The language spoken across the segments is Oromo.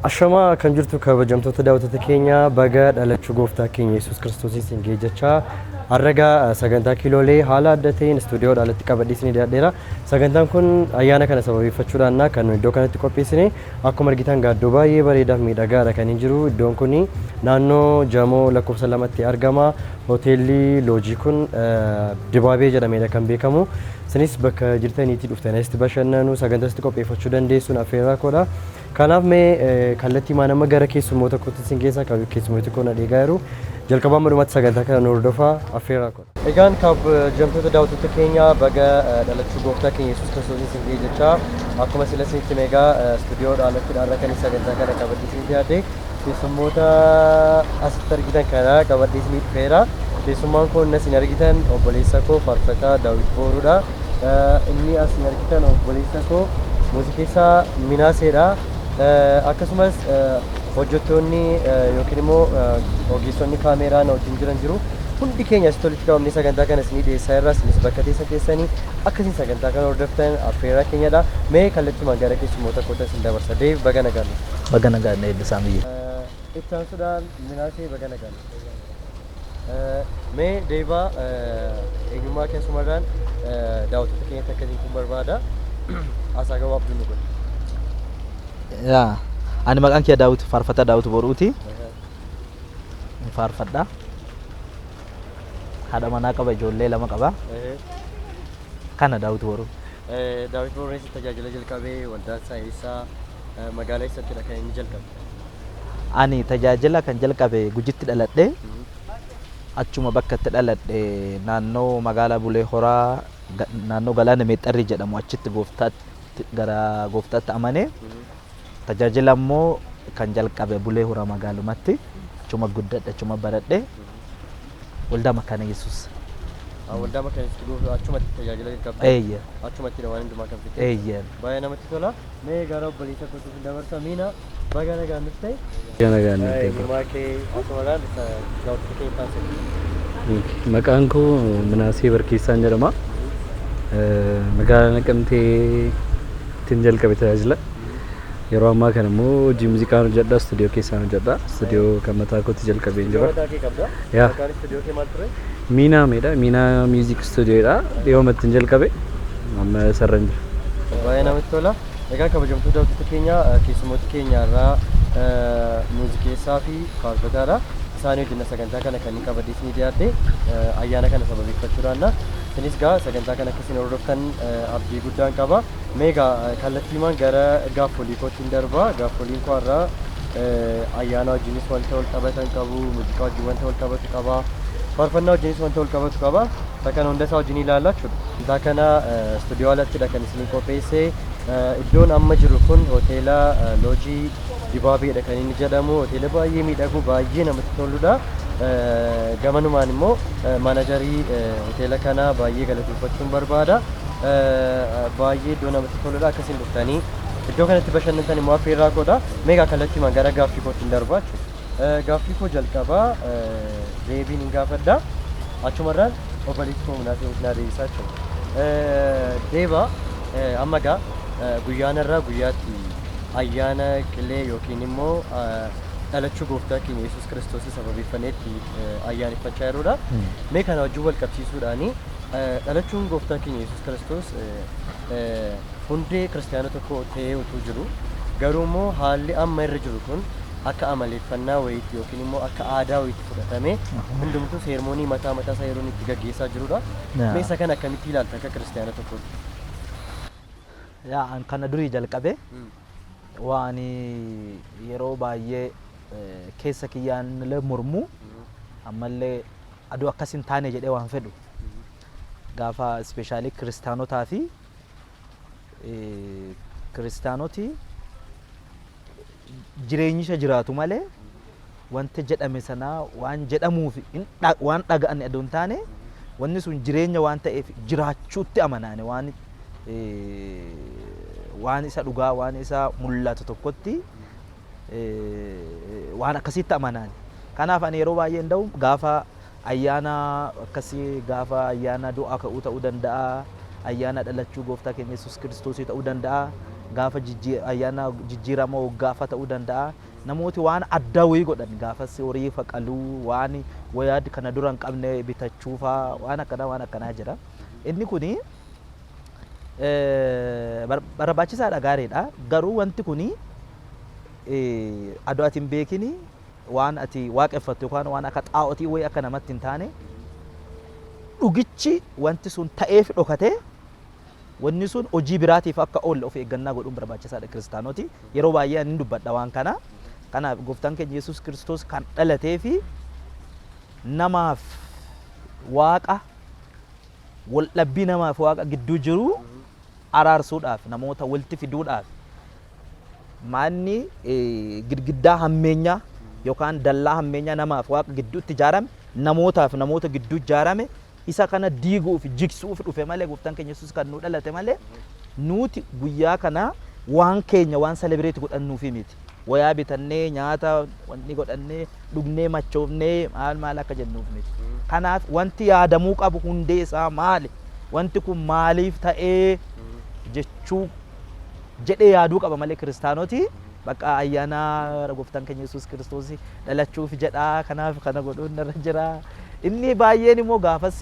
Ashama kan jirtu kabajamtoota daawwattoota keenya baga dhalachuu gooftaa keenya Yesuus Kiristoosiin isin geejjechaa harraga sagantaa Kiilolee haala adda ta'een istuudiyoodhaan alatti qabadhiisanii dhiyaadheera. Sagantaan kun ayyaana kana sababeeffachuudhaan kan iddoo kanatti qopheessine akkuma argitan gaaddoo baay'ee bareedaaf miidhagaadha kan hin jiru. Iddoon kun naannoo Jamoo lakkoofsa lamatti argama. Hoteelli loojii kun Dibaabee jedhameedha kan beekamu. Isinis bakka jirtaniitti dhuftanii asitti bashannanu sagantaa asitti qopheeffachuu dandeessuun affeerraa koodha. Kanaaf mee kallattii maanama gara keessummoota kootti isin keessaa keessummooti kun adeegaa jiru. Jalqabaan madumatti sagantaa kana hordofaa affeerraa koodha. Egaan kabajamtoota daawwattoota keenya baga dhalachuu gooftaa keenya Yesuus Kiristoos isin geejjechaa akkuma sila isinitti meegaa istuudiyoodhaan alatti dhaarraa sagantaa kana qabadhiisanii dhiyaate keessummoota asitti argitan kana qabadhiisanii dhufeera. Keessummaan kun isin argitan obboleessa koo faarfataa Daawit Booruudha. Inni isin argitan obboleessa koo Muuziqeessa Minaaseedha. Akkasumas hojjettoonni yookiin immoo ogeessonni kaameeraa na wajjin jiran jiru. Hundi keenya asitti walitti qabamnee sagantaa kana isinii dhiyeessaa irraa isinis bakka teessa keessanii akkasiin sagantaa kana hordoftan affeerraa keenyadha. Mee kallattiimaan gara keessummoota kootti isin dabarsa. Deebi baga nagaan. Baga nagaan eebbisaa miyye. Itti aansuudhaan Minaasee baga nagaan. Mee deebaa eenyummaa keessumarraan daawwattoota keenyatti akkasiin kun barbaada. Haasaa gabaabduu nu godhe. Yaa ani maqaan kiyya Daawit faarfataa Daawit Booruuti. Faarfadha. Haadha manaa qaba, ijoollee lama qaba. Kana Daawit Booruu. Daawit Booruun tajaajila jalqabee waldaan saayisaa magaalaa eessattidha kan inni jalqabe? Ani tajaajila kan jalqabe Gujitti dhaladhe. Achuma bakka itti dhaladhe naannoo magaalaa Bulee Horaa naannoo Galaana Meexxarrii jedhamu achitti gara gooftaatti amane. Tajaajila immoo kan jalqabe Bulee Horaa magaalumatti achuma guddadhe achuma baradhe waldaa Makaana Yesuus. Waldaa Makaana Yesuus achumatti tajaajila jalqabe. Eeyya. Achumatti waan hundumaa kan fite. Eeyya. Baay'ee namatti tola. Mee gara obboleessa kootti dabarsa Miina baga nagaan dhuftee. Baga nagaan dhuftee. Eenyummaa kee asumarraan daawwattoota keenya taasise. Maqaan koo Minaasee Barkeessaan jedhama. Magaalaa Naqamtee ittiin jalqabe tajaajila. Yeroo ammaa kana immoo hojii muuziqaa hojjedha, istuudiyoo keessaan hojjedha. Istuudiyoo kan mataa kootti jalqabee jira. Yaa. Istuudiyoo kee maal ture? Miinaa meedha. Miinaa miuzik istuudiyoodha. Dhiyooma ittiin jalqabe. Amma sarara jira. Baay'ee namatti tola. Egaa kabajamtoota daawwattoota keenya keessummoota keenya irraa muuziqeessaa fi faarfataadha. Isaan wajjin sagantaa kana kan qabadhiisanii dhiyaate ayyaana kana sababeeffachuudhaan isinis gaa sagantaa kana akkasiin hordoftan abdii guddaan qaba. Meegaa kallattiimaan gara gaaffolii kootiin darba. Gaaffoliin koo irraa ayyaana wajjinis wanta wal qabatan qabu, muuziqaa wajjin wanta wal qabatu qaba, faarfannaa wajjinis wanta wal qabatu qaba. Kana hunda isaa wajjin ilaallaa jechuudha. Sagantaa kana istuudiyoo alattidha kan isin qopheesse. Iddoon amma jiru kun hoteela loojii Dibaabeedha kan inni jedhamu. Hoteela baay'ee miidhagu, baay'ee namatti toludha. Gamanumaan immoo maanajarii hoteela kana baay'ee galateeffachuun barbaada. Baay'ee iddoo namatti toludha. Akkasiin dhuftanii iddoo kanatti bashannantan immoo affeerraa koodha. Meegaa kallattiimaan gara gaaffii kootiin darbaa jechuudha. Gaaffii koo jalqabaa deebiin hin gaafadha. Achumarraan obboleessi koo Minaasee na deebisaa jechuudha. Deebaa amma gaa guyyaan irraa guyyaatti ayyaana Qillee yookiin immoo dhalachuu gooftaa keenya Yesuus Kiristoos sababeeffanneetti ayyaaneffachaa jirudha. Mee kana wajjin wal qabsiisuudhaani dhalachuun gooftaa keenya Yesuus Kiristoos hundee kiristaanota tokko ta'ee utuu jiru garuu immoo haalli amma irra jiru kun akka amaleeffannaa wayiitti yookiin immoo akka aadaa wayiitti fudhatamee hundumtuu seermoonii mataa isaa yeroo itti gaggeessaa jirudha. Mee isa kana akkamitti ilaalta akka kiristaana tokkootti? Yaa kana durii jalqabe waan yeroo baay'ee keessa kiyyaan mormu ammallee aduu akkas hin taane jedhee waan fedhu gaafa ispeeshaalii kiristaanotaa fi kiristaanoti jireenyisha jiraatu malee wanti jedhame sanaa waan jedhamuuf waan dhaga'an aduu hin taane wanni sun jireenya waan ta'eef jiraachuutti amanaane waan isa dhugaa waan isa mul'atu tokkotti waan akkasitti amanaan. Kanaaf ani yeroo baay'ee nda'u gaafa ayyaana akkasii gaafa ayyaana du'a ka'uu ta'uu danda'a, ayyaana dhalachuu gooftaa keenya Yesuus Kiristoos ta'uu danda'a. gaafa ayyaana jijjiirama gaafa ta'uu danda'a. Namooti waan addaa wayii godhan gaafas horii faqaluu waan wayaad kana dura hin qabne bitachuufaa waan akkanaa jira. Inni kuni barbaachisaadha gaariidha. Garuu wanti kuni adoo ati hin beekini waan ati waaqeffattu yookaan waan akka xaa'otii wayii akka namatti hin taane dhugichi wanti sun ta'eef dhokatee wanni sun hojii biraatiif akka oolle of eeggannaa godhuun barbaachisaadha kiristaanoti. Yeroo baay'ee ani dubbadha waan kana. Kanaaf gooftaan keenya Yesuus Kiristoos kan dhalatee fi namaaf waaqa wal dhabbii namaaf waaqa gidduu jiru araarsuudhaaf namoota walitti fiduudhaaf manni girgiddaa hammeenyaa yookaan dallaa hammeenyaa namaaf waaqa gidduutti ijaarame namootaaf namoota gidduu ijaarame isa kana diiguuf jigsuuf dhufe malee gooftaan keenya Yesuus kan nu dhalate malee nuti guyyaa kana waan keenya waan celebrate godhannuufi miti. Wayaa bitannee nyaata wanni godhannee dhugnee machoofnee maal akka jennuuf miti. Kanaaf wanti yaadamuu qabu hundee isaa maali? Wanti kun maaliif ta'ee jechuu jedhee yaaduu qaba malee kiristaanoti bakka ayyaana gooftaan keenya Yesuus Kiristoos dhalachuuf jedhaa kanaaf kana godhuun irra jira. Inni baay'een immoo gaafas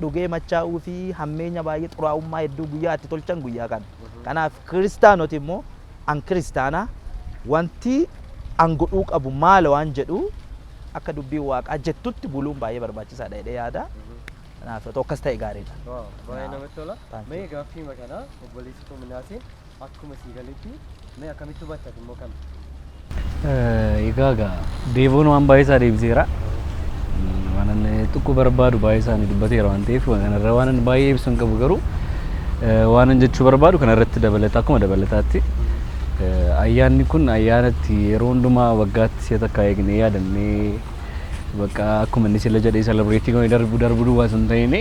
dhugee machaa'uu fi hammeenya baay'ee xuraa'ummaa hedduu guyyaa itti tolchan guyyaa kana. Kanaaf kiristaanoti immoo an kiristaanaa wanti an godhuu qabu maal waan jedhu akka dubbii waaqaa jettutti buluun baay'ee barbaachisaadha jedhee yaada. Kanaaf tokkas ta'e gaariidha. Baay'ee namatti tola. Mee gaaffii makanaa obboleessituu Minaaseen akkuma sii galitti mee akkamitti hubattan immoo kana? Egaa deebiin waan baay'ee isaa deebiseera. Waan xiqqoo barbaadu baay'ee isaanii dubbateera waan ta'eef kanarra waan baay'ee ibsu hin qabu garuu waan jechuu barbaadu kanarratti dabalata akkuma dabalataatti. Ayyaanni kun ayyaanatti yeroo hundumaa waggaatti si'a takka eegnee yaadannee bakka akkuma inni sila jedhee celebrate goone darbu duwwaa sun ta'ine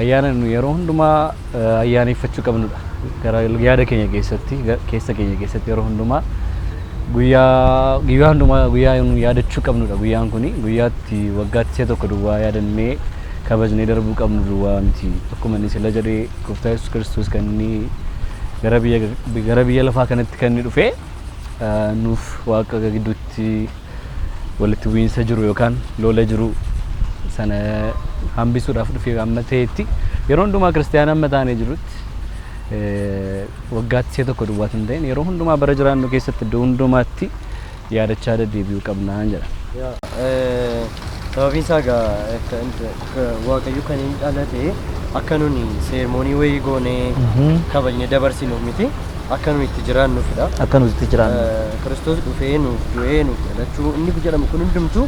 ayyaana nu yeroo hundumaa ayyaaneffachuu qabnudha. Gara yaada keenya keessatti keessa keenya keessatti yeroo hundumaa guyyaa hundumaa guyyaa nu yaadachuu qabnudha. Guyyaan kuni guyyaatti waggaatti si'a tokko duwwaa yaadannee kabajnee darbuu qabnu duwwaa miti. Akkuma inni sila jedhee gooftaa Yesuus Kiristoos kan inni gara biyya lafaa kanatti kan inni dhufe nuuf waaqa gidduutti walitti bu'iinsa jiru yookaan lola jiru sana hambisuudhaaf dhufe amma ta'etti yeroo hundumaa kiristaanaa amma taanee jirutti waggaatti si'a tokko duwwaa hin ta'in yeroo hundumaa bara jiraannu keessatti iddoo hundumaatti yaadachaa deddeebi'uu qabnaa jedha. Sababiin isaa waaqayyo kan inni dhalate akka nuni seermoonii wayii goonee kabajnee dabarsinuuf miti akka nuni itti jiraannuufidha. Akka nuti itti jiraannu. Kiristoos dhufee nuuf du'ee nuuf dhalachuu inni jedhamu kun hundumtuu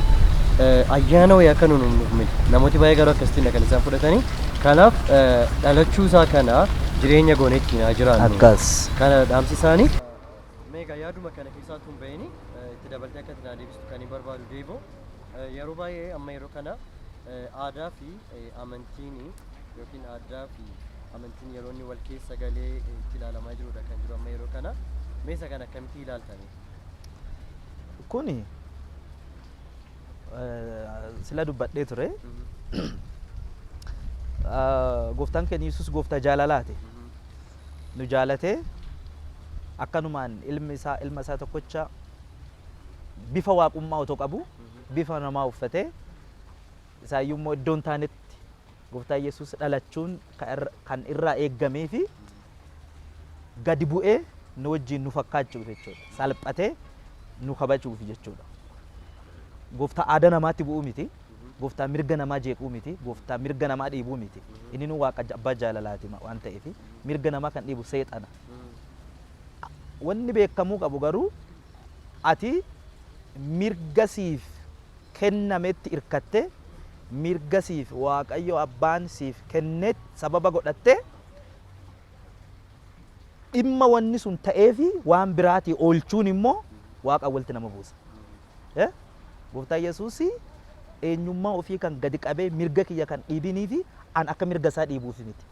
ayyaana wayii akka nuni nuuf miti. Namooti baay'ee garuu akkasitti kan isaan fudhatanii kanaaf dhalachuu isaa kana jireenya goonee ittiin haa jiraannu. Akkas. Kana dhaamsi isaanii. Meeqa yaaduma kana keessaa tun bahini itti dabaltee akka itti deebistu kan hin barbaadu deeboo. Yeroo baay'ee amma yeroo kana aadaa fi amantiin yookiin aadaa fi amantiin yeroo inni wal keessa galee itti ilaalamaa jirudha kan jiru amma yeroo kana meesa kana akkamitti ilaaltani? Kuni sila dubbadhee ture. Gooftaan keenya Yesuus gooftaa jaalalaati. Nu jaalatee akkanumaan ilma isaa tokkocha bifa waaqummaa otoo qabu bifa namaa uffatee isaayyuu immoo iddoon taanetti gooftaa Yesuus dhalachuun kan irraa eeggamee fi gadi bu'ee nu wajjin nu fakkaachuuf jechuudha. Salphatee nu kabajuuf jechuudha. Gooftaa aadaa namaatti bu'uu miti. Gooftaa mirga namaa jeequu miti. Gooftaa mirga namaa dhiibuu miti. Inni nu waaqa abbaa jaalalaati waan ta'eef mirga namaa kan dhiibu seexana. Wanni beekamuu qabu garuu ati mirga siif kennametti irkatte mirga siif waaqayyo abbaan siif kennetti sababa godhatte dhimma wanni sun ta'eefi waan biraatii oolchuun immoo waaqa walitti nama buusa. Gooftaa Yesuus eenyummaa ofii kan gadi qabee mirga kiyya kan dhiibinii fi an akka mirga isaa dhiibuuf miti.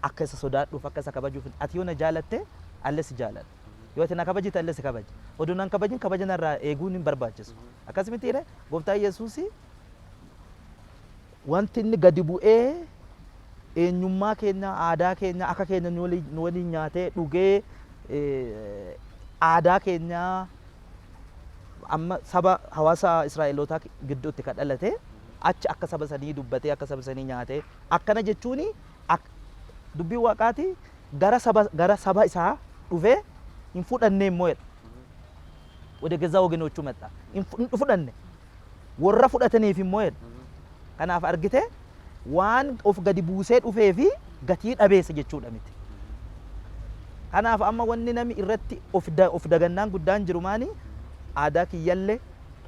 Akka isa sodaadhuuf akka isa kabajuuf ati yoo na jaalatte alle si jaaladha. Yoo ati na kabajite alle si kabaja. Oduu nan kabajin kabajan irraa eeguun hin barbaachisu. Akkasumatti Gooftaa Yesuus wanti inni gadi bu'ee eenyummaa keenya aadaa keenya akka keenya nu waliin nyaatee dhugee aadaa keenyaa amma saba hawaasa Israa'elootaa gidduutti kan dhalate achi akka saba sanii dubbatee akka saba sanii nyaatee akkana jechuun dubbii waaqaati gara saba isaa dhufee hin fudhanne immoo jedha. ወደ ገዛ ወገኖቹ መጣ ፍደነ ወራ ፍደተኔፍ ሞየድ ከናፍ አርግቴ ዋን ኦፍ ገዲ ቡሴ ዱፌፊ ገቲ ዳቤሰ ጀቹ ዳሚት ከናፍ አማ ወኒ ነሚ irratti of dagannaan guddaan jiru maani aadaa kiyyalle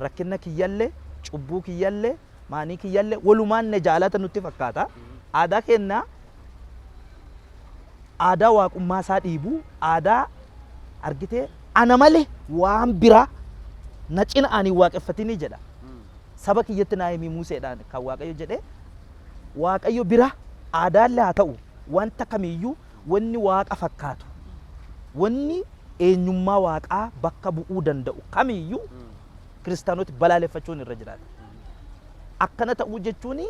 rakkina kiyyalle cubbuu kiyyalle maanii kiyyalle walumaan ne jaalata nutti fakkaata aadaa kenna aadaa waaqummaa isaa dhiibu aadaa argite ana malee waan biraa na cina ani waaqeffatini jedha saba kiyyatti naa himi Muuseedhaan kan Waaqayyo jedhe Waaqayyo bira aadaallee haa ta'u wanta kamiyyuu wanni waaqa fakkaatu wanni eenyummaa waaqaa bakka bu'uu danda'u kamiyyuu kiristaanoti balaaleffachuun irra jiraata akkana ta'uu jechuun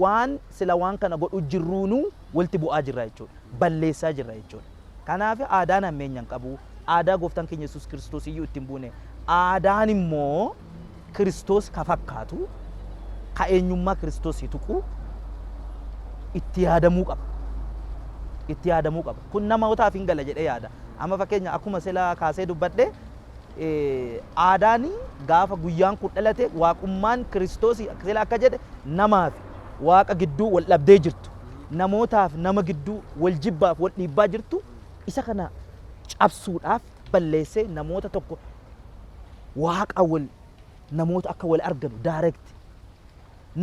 waan sila waan kana godhu jirruunuu walti bu'aa jirra jechuudha balleessaa jirra jechuudha kanaaf aadaan hammeenyaan qabu aadaa gooftaan keenya Yesuus Kiristoos iyyuu ittiin buune aadaan immoo Kiristoos ka fakkaatu ka eenyummaa Kiristoos tuqu itti yaadamuu qaba kun namootaaf hin gala jedhee yaada amma fakkeenya akkuma sila kaasee dubbadhe aadaani gaafa guyyaan kun dhalate waaqummaan Kiristoos sila akka jedhe namaaf waaqa gidduu wal dhabdee jirtu namootaaf nama gidduu wal jibbaaf wal dhiibbaa jirtu isa kana cabsuudhaaf balleessee namoota tokko waaqa wal namoota akka wal arganu direct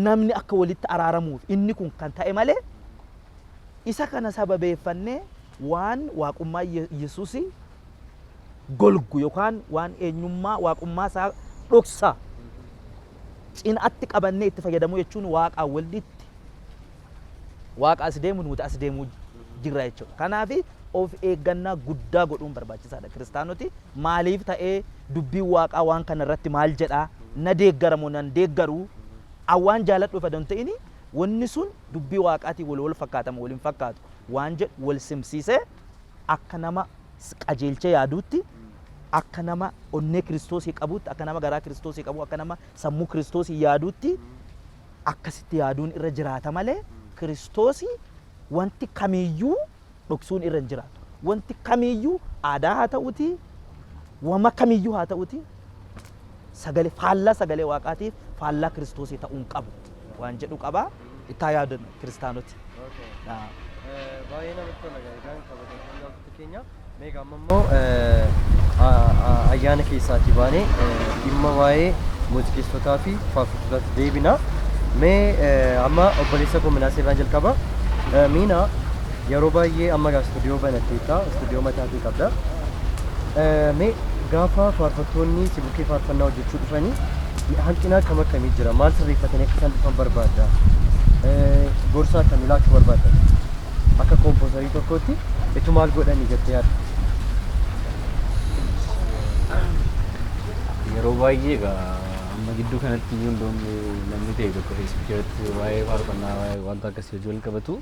namni akka walitti araaramuuf inni kun kan ta'e malee isa kana sababeeffannee waan waaqummaa Yesuus golgu yookaan waan eenyummaa waaqummaa isaa dhoksa cinaatti qabannee itti fayyadamuu jechuun waaqa walitti waaqa as deemu nuti as deemuu jirra jechuudha kanaaf of eeggannaa guddaa godhuun barbaachisaadha kiristaanoti maaliif ta'ee dubbii waaqaa waan kana irratti maal jedhaa na deeggaramu nan deeggaru awwaan jaaladhu fadan ta'ini wanni sun dubbii waaqaatii wal fakkaatama waliin fakkaatu waan jedhu wal simsiisee akka nama qajeelchee yaaduutti akka nama onnee Kiristoosii qabuutti akka nama garaa Kiristoosii qabu akka nama sammuu Kiristoosii yaaduutti akkasitti yaaduun irra jiraata malee Kiristoosii wanti kamiyyuu dhoksuun irra jiraatu wanti kamiyyuu aadaa haa ta'uti wama kamiyyuu haa ta'uti sagalee faallaa sagalee waaqaatiif faallaa Kiristoosii ta'uun qabu waan jedhu qaba itti yaadan kiristaanoti baay'ee namatti tola gaariidhaan kabajamtoota keenya meeqa ammoo ayyaana keessaatii baanee dhimma waa'ee muuziqeessotaa fi faarfattootaatti deebina mee amma obboleessa koo Minaase irraan jalqaba Miina yeroo baay'ee amma gaa istuudiyoo banatteetta istuudiyoo mataatii qabda mee gaafa faarfattoonni si bukkee faarfannaa hojjechuu dhufanii hanqina akkam akkamii jira maal sirreeffatanii akka isaan dhufan barbaadda gorsa akkamii laachuu barbaadda akka koompozarii tokkotti itti maal godhanii jettee yaadda yeroo baay'ee egaa amma gidduu kanatti iyyuu namni ta'e tokko feesbuukii irratti waa'ee faarfannaa waa'ee wanta akkasii hojii wal qabatu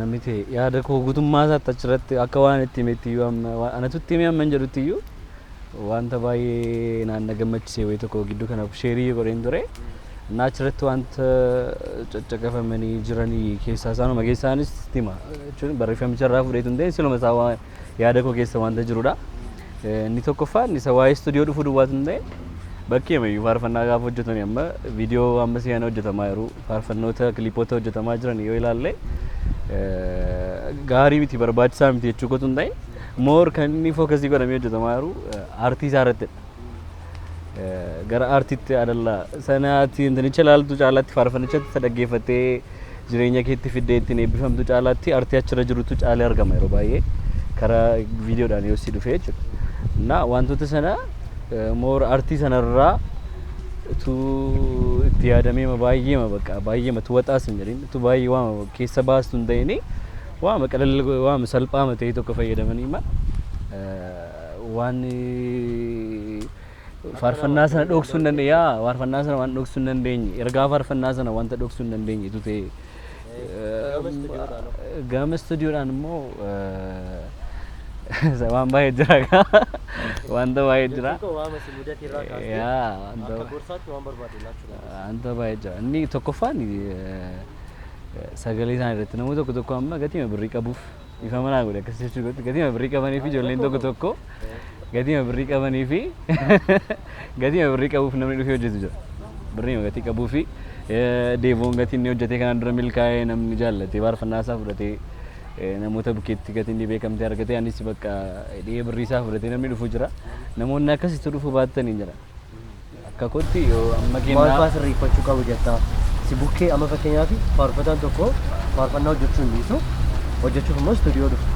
namni ta'e yaada koo guutummaa isaatti achirratti akka waan itti himetti iyyuu anatutti himee amman jedhutti iyyuu wanta baay'ee naanna gammachiisee wayii tokko gidduu kana sheerii godheen ture እና achirratti wanta caccaqafamanii jiranii keessaa isaanuma keessaanis hima jechuun barreeffamicha irraa fudheetu hin ta'e siluma isaa yaada koo keessa wanta jirudha inni tokkoffaan isa waa'ee istuudiyoo dhufuu duwwaatu hin ta'e bakkee mayyuu faarfannaa gaafa hojjetanii amma viidiyoo amma si'ana hojjetamaa jiru faarfannoota kiliipoota hojjetamaa jiran yoo ilaalle gaarii miti barbaachisaa miti jechuu kotu hin ta'e moor kan inni fookasii godhamee hojjetamaa jiru aartii isaa irrattidha gara aartiitti adalla sanaatti intinicha ilaaltu caalaatti faarfannichatti sadaggeeffattee jireenya keetti fiddee ittiin eebbifamtu caalaatti aartii achirra jirutu caalee argama yeroo baay'ee karaa viidiyoodhaan yoo si dhufee jechuudha. Na wantoota sana moor aartii sanarraa tu itti yaadamee baay'eema bakka baay'eema tu waxaas hin jedhin tu baay'ee waama keessa baastu hin ta'ini waama qalal waama salphaama ta'e tokko fayyadamanii ma waan faarfannaa sana dhoksuu hin dandeenye faarfannaa sana waan dhoksuu hin dandeenye ergaa faarfannaa sana wanta dhoksuu hin dandeenye tu ta'e gama istuudiyoodhaan immoo waan baay'ee jira wanta baay'ee jira Waama si mudate irraa kaasee yaa akka gorsaatti waan barbaade laachuu wanta baay'ee jira inni tokkoffaan sagalee isaan irratti namoota tokko tokko amma gatii birrii qabuuf ifa manaa godhe akkas jechuudha gatii birrii qabanii fi ijoolleen tokko tokko gatii birrii qabanii fi gatii birrii qabuuf namni dhufee hojjetu jira birrii gatii qabuu fi deevoon gatii inni hojjetee kanaan dura milkaa'ee namni jaallate faarfannaa isaa fudhatee namoota bukeetti gatii inni beekamtee argatee anis bakka dhiyee birrii isaa fudhatee namni dhufu jira namoonni akkasitti dhufu baattanii jira akka kootti yoo amma maal kennaa fa'aa sirreeffachuu qabu jettaa si bukkee amma fakkeenyaaf faarfataan tokko faarfannaa hojjechuu hin dhiisu hojjechuuf immoo istuudiyoo dhufu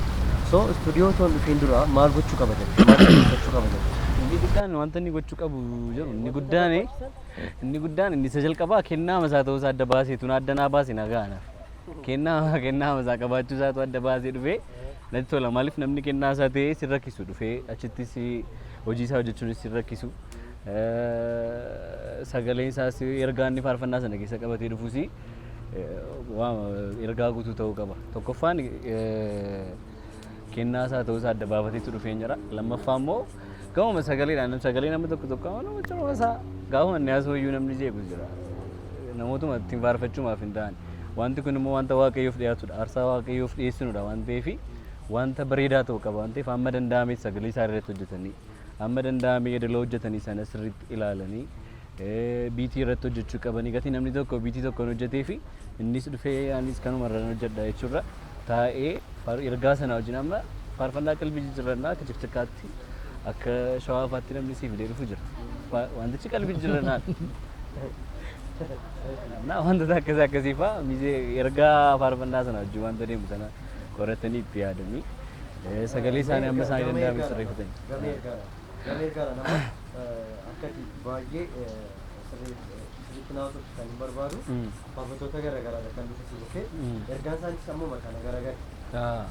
so istuudiyoo toon dhufeen dura maal gochuu qaba jettu maal gochuu qaba jettu inni guddaan wanta inni gochuu qabu jiru inni guddaan inni isa jalqabaa kennaa masaa ta'uu isaa adda baasee tun adda naa baase nagaanaaf kennaa masaa qabaachuu isaatu adda baasee dhufee natti tola maaliif namni kennaa isaa ta'ee si rakkisu dhufee achittis hojii isaa hojjechuunis si rakkisu sagaleen isaas ergaa inni faarfannaa sana keessa qabatee dhufuusi waan ergaa guutuu ta'uu qaba tokkoffaan kennaa isaa ta'uu isaa adda baafateetu dhufee jira lammaffaa immoo gaafuma sagalee nama tokko nama cima isaa gaafuma inni haasoo iyyuu namni jeequ jira namootuma ittiin faarfachuumaaf hin ta'an wanti kun immoo wanta waaqayyoof dhiyaatudha aarsaa waaqayyoof dhiyeessinudha waan ta'eef wanta bareedaa ta'uu qaba waan ta'eef amma danda'ame sagalee isaa irratti hojjetanii amma danda'ame yeedaloo hojjetanii sana sirriitti ilaalanii biitii irratti hojjechuu qabanii gatii namni tokko biitii tokkoon hojjetee fi innis dhufee anis kanuma irraan hojjedha jechuudha taa'ee ergaa sana wajjin amma faarfannaa qalbii jijjiirannaa akka cikcikaatti akka shawaafaatti namni siif fidee dhufu jira wantichi qalbii jijjiirannaa naa wantoota akkasii fa'aa ergaa faarfannaa sana wajjin wanta deemu sana qoratanii itti yaadanii sagalee isaanii amma isaanii danda'ame sirreeffatanii. Gamee ergaadha nama akkati baay'ee sirriitti naasuuf kan hin barbaadu faarfattoota garaagaraadha kan dhufu si bukkee ergaan isaaniis ammoo maqaa garaagara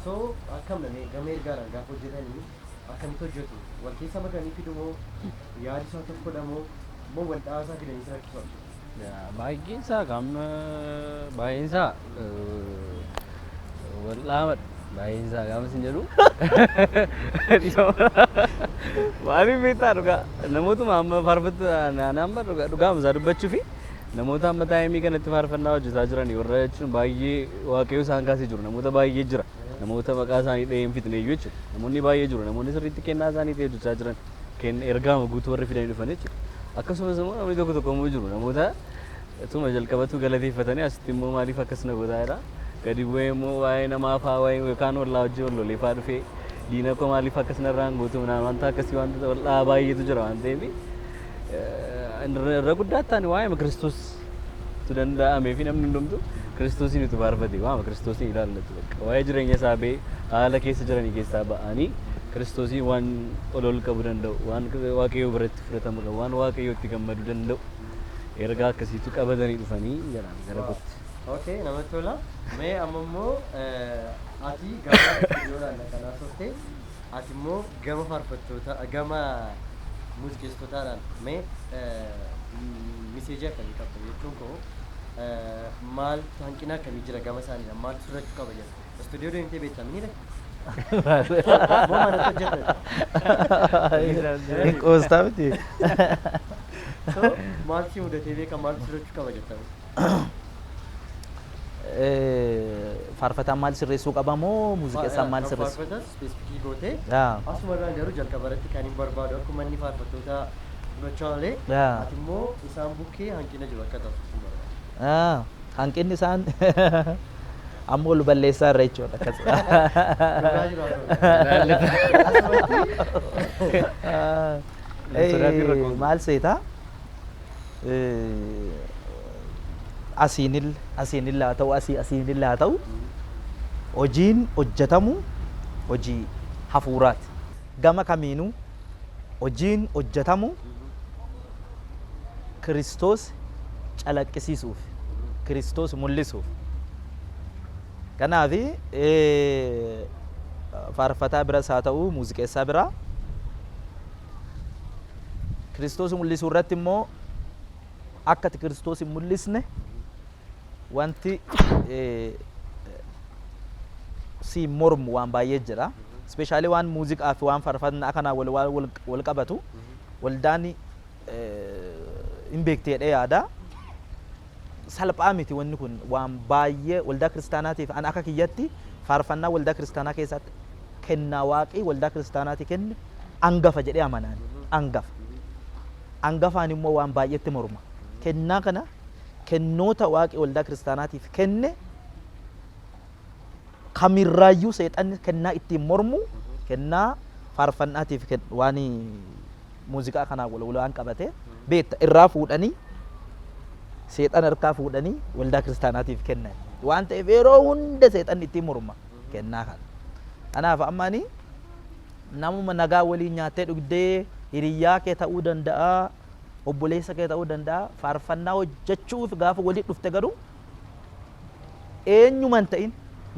so akkam namee gamee ergaadhaan gaafa hojjetanii akkamitti hojjetu wal keessa makanii fidu moo yaadi isaa tokkodha moo wal dhaasaa fidanii si rakkisu baay'een isaa wal dhaamadha baay'een isaa gaafa sin jedhu maaliif beektaa dhugaa namootuma amma faarfattoota dhugaa isaa dubbachuu fi namoota amma taa'imii kanatti faarfannaa hojjetaa jiran warra jechuun baay'ee waaqayyoo isaan kaasee jiru namoota baay'ee jira namoota maqaa isaanii dhahee hin fitne iyyuu jechuudha namoonni baay'ee jiru namoonni sirriitti kennaa isaanii ta'e hojjechaa jiran ergaama guutuu warri fidanii dhufan jechuudha akkasumas immoo namni tokko tokko immoo jiru namoota tuma jalqabatu galateeffatanii asitti immoo maaliif akkas na godhaadha gadi bu'ee immoo waa'ee namaa fa'aa waa'ee yookaan wallaa hojii wallolee fa'aa dhufee diina koo maaliif akkas narraan gootu wanta akkasii wanta wallaa baay'eetu jira waan ta'eef irra guddaatti taane waa'ee Kiristoos tu danda'amee fi namni hundumtu Kiristoosiin itti faarfate waa'ee Kiristoosiin ilaallatu waa'ee jireenya isaa bee haala keessa jiranii keessaa ba'anii Kiristoosiin waan ol qabu danda'u waan waaqayyoo biratti fudhatamu qabu waan waaqayyoo itti gammadu danda'u ergaa akkasiitu qabatanii dhufanii jedhan gara kootti. Okay, namatti tola. Mee amma immoo ati gama istiidiyoodhaan kanaa softee ati immoo gama faarfattoota gama muuziqeessitootaadhaan mee miseejii akkamii qabda jechuun koo maal hanqina akkamii jira gama isaaniidhaan maal sirrachuu qaba jedha istiidiyoo deemtee beektamanii moo manatti hojjeta hin qoostaa miti so maal si mudatee beeka maal sirrachuu qaba jettame faarfataan maal sirreessuu qaba moo muuziqeessaan maal sirreessuu? Faarfataan ispeesifikii gootee asuma irraan garuu jalqabarratti kan hin barbaadu akkuma inni faarfattoota gochaa malee ati immoo isaan bukkee hanqina jiru akka ta'u hanqinni isaan ammoo ol balleessaa irra jechuudha akkas. Maal seetaa? asiinil haa ta'u asiinil haa ta'u hojiin hojjetamu hojii hafuuraati gama kamiinuu hojiin hojjetamu Kiristoos calaqqisiisuuf Kiristoos mul'isuuf kanaaf faarfataa biras haa ta'u muuziqeessaa biraa Kiristoos mul'isuu irratti immoo akka Kiristoos hin mul'isne wanti si mormu waan baay'ee jira Ispeeshaalii waan muuziqaa fi waan faarfannaa kanaa wal qabatu waldaan hin beekteedha yaada. Salphaa miti wanni kun waan baay'ee waldaa kiristaanaatiif an akka kiyyatti faarfannaa waldaa kiristaanaa keessatti kennaa waaqii waldaa kiristaanaati kenne angafa jedhee amanaan angafa. Angafaan immoo waan baay'eetti morma. Kennaa kana kennoota waaqii waldaa kiristaanaatiif kenne kamirraayyuu seexanni kennaa ittiin mormu kennaa faarfannaatiif waan muuziqaa kanaa waan qabate beekta irraa fuudhanii seexan harkaa fuudhanii waldaa kiristaanaatiif kennan waan ta'eef yeroo hunda seexanni ittiin morma kennaa kana. Kanaaf ammaanii namuma nagaa waliin nyaattee dhugdee hiriyyaa kee ta'uu danda'a obboleessa kee ta'uu danda'a faarfannaa hojjechuuf gaafa waliin dhufte garuu eenyuman ta'in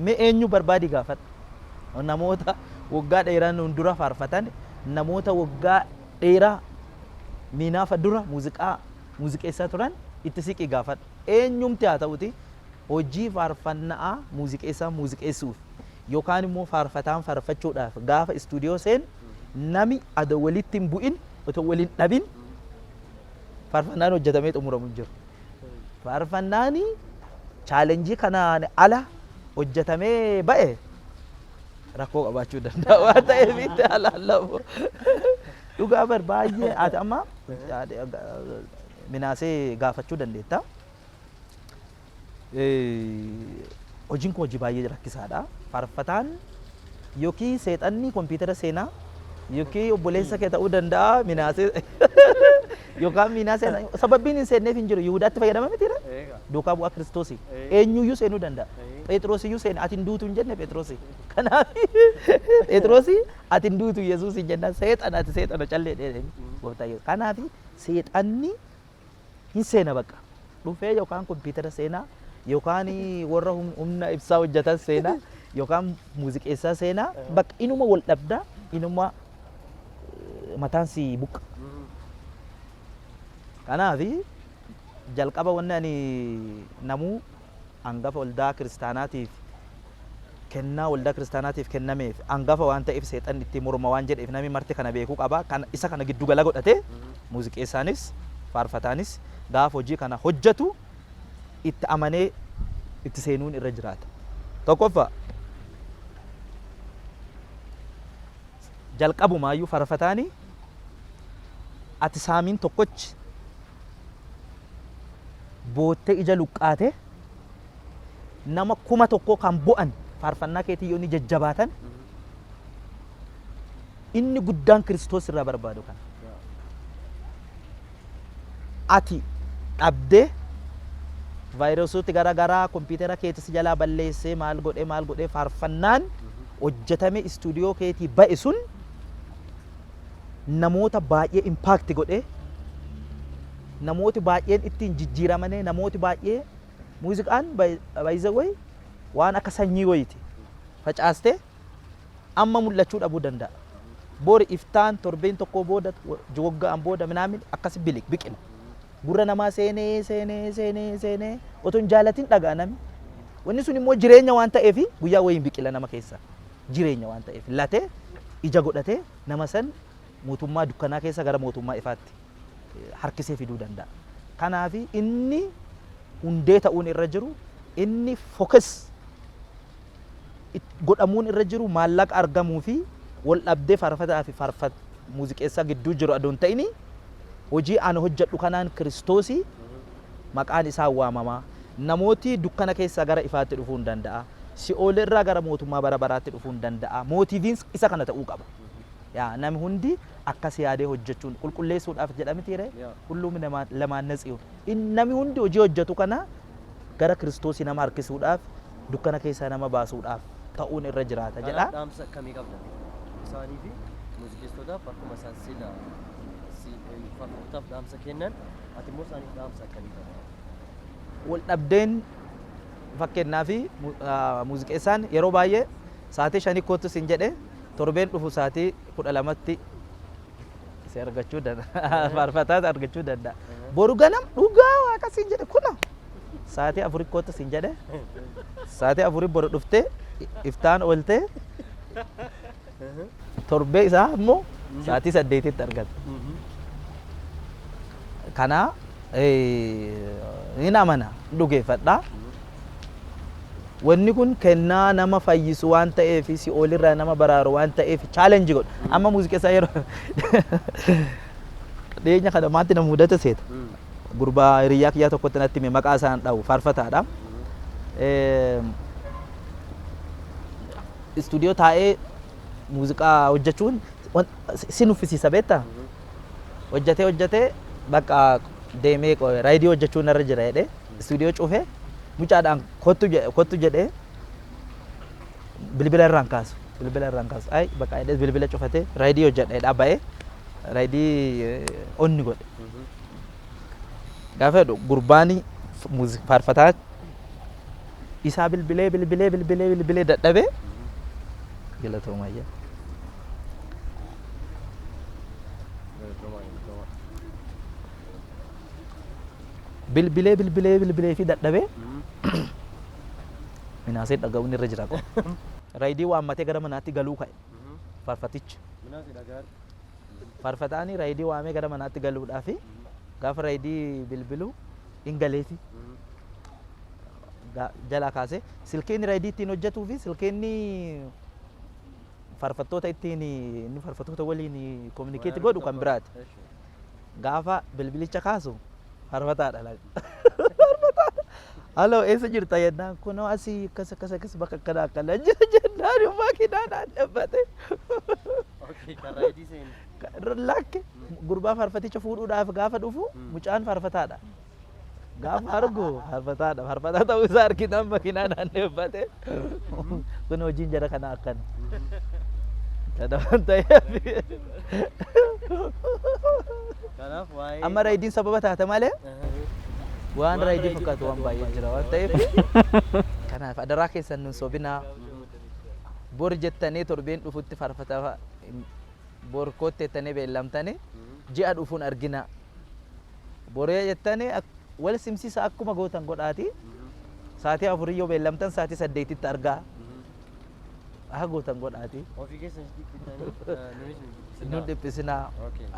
mee eenyu barbaadi gaafadha. Namoota waggaa dheeraa nun dura faarfatan namoota waggaa dheeraa Minaafa dura muuziqeessaa turan itti siqi gaafadha. Eenyumti haa ta'uti hojii faarfannaa muuziqeessuuf yookaan immoo faarfataan faarfachuudhaaf gaafa istuudiyoo seen nami ada walitti hin bu'in otoo waliin dhabin faarfannaan hojjetamee xumuramu jiru. Faarfannaani chaalenjii kanaan ala hojjetamee ba'e rakkoo qabaachuu danda'a waan ta'eef itti alaallamu. Dhugaa baay'ee ati amma Minaasee gaafachuu dandeetta. Hojiin kun hojii baay'ee rakkisaadha. Faarfataan yookiin seexanni kompiitara seenaa yookiin obboleessa kee ta'uu danda'a Minaasee yookaan Minaasee sababbiin hin seenneef hin jiru Yihudaatti fayyadama mitiidha. Duukaa bu'aa Kiristoos eenyuyyuu seenuu danda'a. Phexrosiyyuu seene ati hin duutu hin jenne Phexrosi. Kanaaf Phexrosi ati hin duutu Yesuus hin jenna seexana ati seexana callee dheedhee gooftaa Yesuus. Kanaaf seexanni hin seena bakka dhufee yookaan kompiitara seenaa yookaan warra humna ibsaa hojjetan seenaa yookaan muuziqeessaa seenaa bakka inuma wal dhabdaa inuma mataan si buqa. Kanaaf jalqaba wanni ani namuu angafa waldaa kiristaanaatiif kennaa waldaa kiristaanaatiif kennameef angafa waan ta'eef seexan itti morma waan jedheef namni marti kana beekuu qaba. Isa kana giddu gala godhatee muuziqeessaanis faarfataanis gaafa hojii kana hojjetu itti amanee itti seenuun irra jiraata. Tokkoffaa jalqabumaayyuu faarfataani ati saamiin tokkochi boottee ija luqqaate nama 1,000 kan bu'an faarfannaa keetii yoo ni jajjabaatan inni guddaan Kiristoos irraa barbaadu kana. Ati dhabdee vaayirasiitti garaa kompiitara keetis jalaa balleessee maal godhee faarfannaan hojjetamee istuudiyoo keetii ba'e sun namoota baay'ee impaakti godhee namooti baay'een ittiin jijjiiramanii namooti baay'ee muuziqaan baay'isa wayi waan akka sanyii wayiiti facaastee amma mul'achuu dhabuu danda'a. Boori iftaan torbeen tokko booda waggaan booda minaamin akkasi biqila. Gurra namaa seenee otoo hin jaalatin dhagaa nami. Wanni sun immoo jireenya waan ta'eef guyyaa wayiin biqila nama keessa. Jireenya waan ta'eef latee ija godhatee nama san mootummaa dukkanaa keessa gara mootummaa ifaatti harkisee fiduu danda'a. Kanaaf inni hundee ta'uun irra jiru inni fokas godhamuun irra jiru maallaqa argamuu fi wal dhabdee faarfataa fi muuziqeessaa gidduu jiru adoon ta'ini hojii ana hojjedhu kanaan Kiristoosii maqaan isaa waamamaa. Namooti dukkana keessaa gara ifaatti dhufuu hin danda'a. Si'ool irraa gara mootummaa bara baraatti dhufuu hin danda'a. Mootiiviin isa kana ta'uu qaba. Namni hundi akkas yaadee hojjechuun qulqulleessuudhaaf jedhamitiire hullum lamaan natsiyu. Namni hundi hojii hojjetu kana gara Kiristoosii nama harkisuudhaaf dukkana keessaa nama baasuudhaaf ta'uun irra jiraata jedha. Dhaamsa akkamii qabda? Isaanii fi muuziqeessitootaaf akkuma isaan sila faarfattootaaf dhaamsa kennan ati immoo isaaniif dhaamsa akkamii qabda? Wal dhabdeen fakkeenyaa fi muuziqeessaan yeroo baay'ee sa'aatii 5 kootu sin jedhe torbeen dhufu sa'aatii 12tti si argachuu danda'a. Faarfataa argachuu danda'a. Boru ganam dhugaa waaqa sin jedhe kuna sa'aatii 4 kootu sin jedhe sa'aatii 4 boru dhuftee iftaan ooltee torbee isaa immoo sa'aatii 8tti argata. Kana ni amana dhugeeffadha. Wanni kun kennaa nama fayyisu waan ta'eef si olirraa nama baraaru waan ta'eef challenge godha. Amma muuziqeessaa yeroo dhiyeenya kana maatti na mudate seeta. Gurbaa hiriyaa kiyyaa tokkotti natti hime maqaa isaan dha'u faarfataadha. Istuudiyoo taa'ee muuziqaa hojjechuun si nuffisiisa beektaa? Hojjetee bakka deemee raadiyoo hojjechuun irra jira jedhee istuudiyoo cufee mucaadhaan kottu jedhee bilbila irraan kaasu. Ay bakka jedhee bilbila cufatee raadiyoo hojjedhee dhaaba'ee raadii onni godhe. Gaafa jedhu gurbaani faarfataa isaa bilbilee dadhabee galatoomayya. Bilbilee fi dadhabee Minaasee dhaga'uun irra jira qo. Raadii waammatee gara manaatti galuu ka'e faarfatichi. Faarfataani raadii waamee gara manaatti galuudhaaf gaafa raadii bilbiluu hin galeefi. Jala kaasee silkeen raadii ittiin hojjetuu fi silkeen faarfattoota ittiin inni faarfattoota waliin kominikeetii godhu kan biraati. Gaafa bilbilicha kaasu faarfataadha laga. Halloo eessa jirta jennaan kunoo asii akkas bakka akkana jennaan ummaa kinaadhaan dhabbate. Lakke gurbaa faarfaticha fuudhuudhaaf gaafa dhufu mucaan faarfataadha. Gaafa argu faarfataa ta'uu isaa argitan makiinaadhaan dhabbate. Kun hojiin jara kana akkana. Kana waan ta'eef. Amma raayidiin sababa taate malee waan raayidii fakkaatu waan baay'ee jira waan ta'eef. Kanaaf adaraa keessan nun sobinaa bor jettanii torbeen dhufutti faarfataa bor kotteettanii beellamtanii ji'a dhufuun argina. Boree jettanii wal simsiisa akkuma gootan godhaati. Sa'aatii 4 yoo beellamtan sa'aatii 8tti argaa. Aha gootan godhaati. Ofii keessan dhiphitanii nun dhiphisinaa